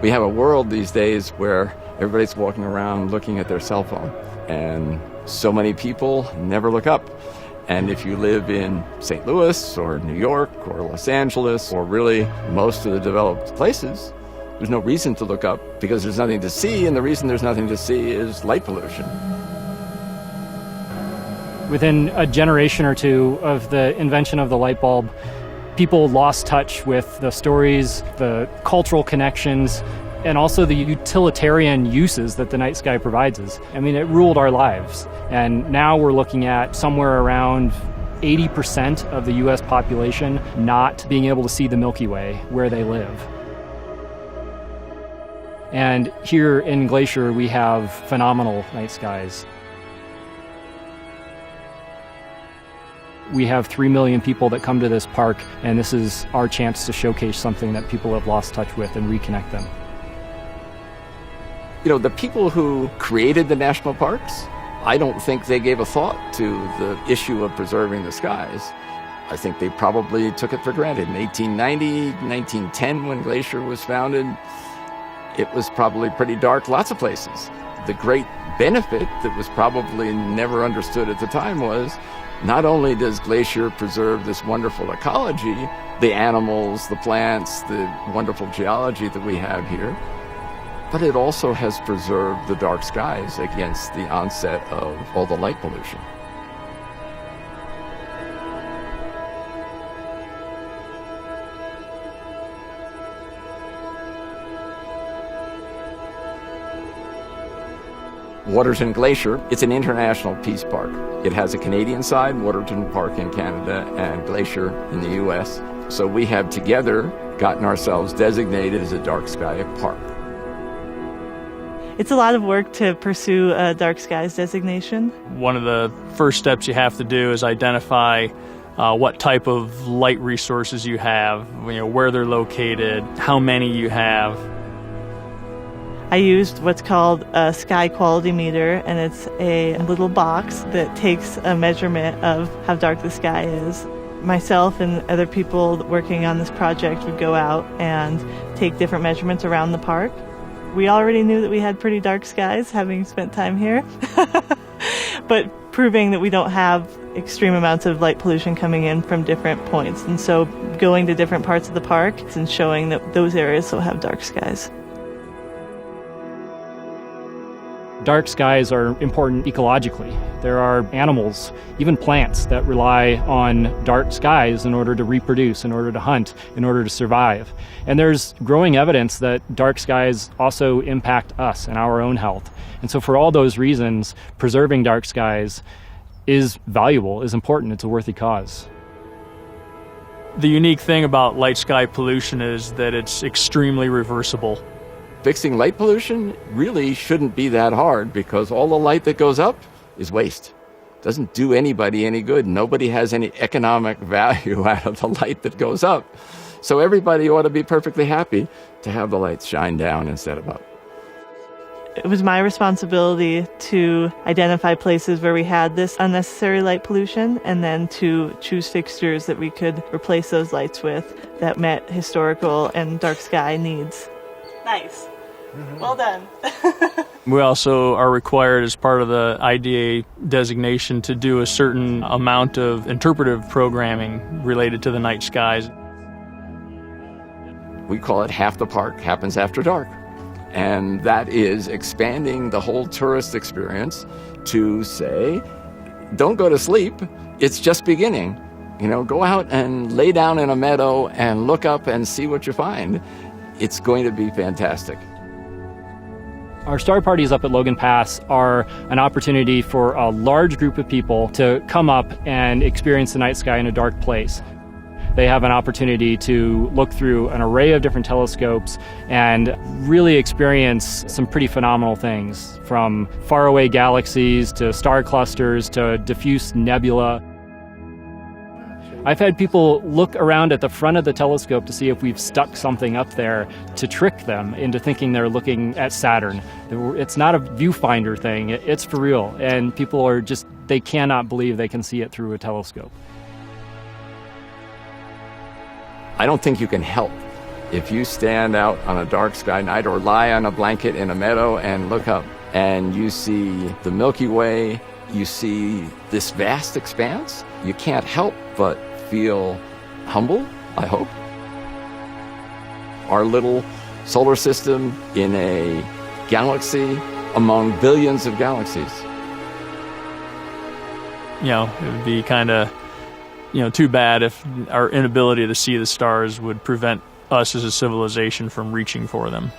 We have a world these days where everybody's walking around looking at their cell phone, and so many people never look up. And if you live in St. Louis or New York or Los Angeles or really most of the developed places, there's no reason to look up because there's nothing to see, and the reason there's nothing to see is light pollution. Within a generation or two of the invention of the light bulb, people lost touch with the stories, the cultural connections, and also the utilitarian uses that the night sky provides us. I mean, it ruled our lives. And now we're looking at somewhere around 80% of the US population not being able to see the Milky Way where they live. And here in Glacier, we have phenomenal night skies. We have 3 million people that come to this park, and this is our chance to showcase something that people have lost touch with and reconnect them. You know, the people who created the national parks, I don't think they gave a thought to the issue of preserving the skies. I think they probably took it for granted. In 1890, 1910, when Glacier was founded, it was probably pretty dark lots of places. The great benefit that was probably never understood at the time was not only does Glacier preserve this wonderful ecology, the animals, the plants, the wonderful geology that we have here, but it also has preserved the dark skies against the onset of all the light pollution. Waterton Glacier, it's an international peace park. It has a Canadian side, Waterton Park in Canada, and Glacier in the US. So we have together gotten ourselves designated as a dark sky park. It's a lot of work to pursue a dark skies designation. One of the first steps you have to do is identify what type of light resources you have, where they're located, how many you have. I used what's called a sky quality meter, and it's a little box that takes a measurement of how dark the sky is. Myself and other people working on this project would go out and take different measurements around the park. We already knew that we had pretty dark skies, having spent time here, but proving that we don't have extreme amounts of light pollution coming in from different points. And so going to different parts of the park and showing that those areas still have dark skies. Dark skies are important ecologically. There are animals, even plants, that rely on dark skies in order to reproduce, in order to hunt, in order to survive. And there's growing evidence that dark skies also impact us and our own health. And so for all those reasons, preserving dark skies is valuable, is important, it's a worthy cause. The unique thing about light sky pollution is that it's extremely reversible. Fixing light pollution really shouldn't be that hard because all the light that goes up is waste. Doesn't do anybody any good. Nobody has any economic value out of the light that goes up. So everybody ought to be perfectly happy to have the lights shine down instead of up. It was my responsibility to identify places where we had this unnecessary light pollution and then to choose fixtures that we could replace those lights with that met historical and dark sky needs. Nice. Well done. We also are required as part of the IDA designation to do a certain amount of interpretive programming related to the night skies. We call it half the park happens after dark. And that is expanding the whole tourist experience to say, don't go to sleep, it's just beginning. Go out and lay down in a meadow and look up and see what you find. It's going to be fantastic. Our star parties up at Logan Pass are an opportunity for a large group of people to come up and experience the night sky in a dark place. They have an opportunity to look through an array of different telescopes and really experience some pretty phenomenal things, from faraway galaxies to star clusters to diffuse nebula. I've had people look around at the front of the telescope to see if we've stuck something up there to trick them into thinking they're looking at Saturn. It's not a viewfinder thing, it's for real. And people are they cannot believe they can see it through a telescope. I don't think you can help If you stand out on a dark sky night or lie on a blanket in a meadow and look up and you see the Milky Way, you see this vast expanse, you can't help but feel humble, I hope. Our little solar system in a galaxy among billions of galaxies. It would be kind of, too bad if our inability to see the stars would prevent us as a civilization from reaching for them.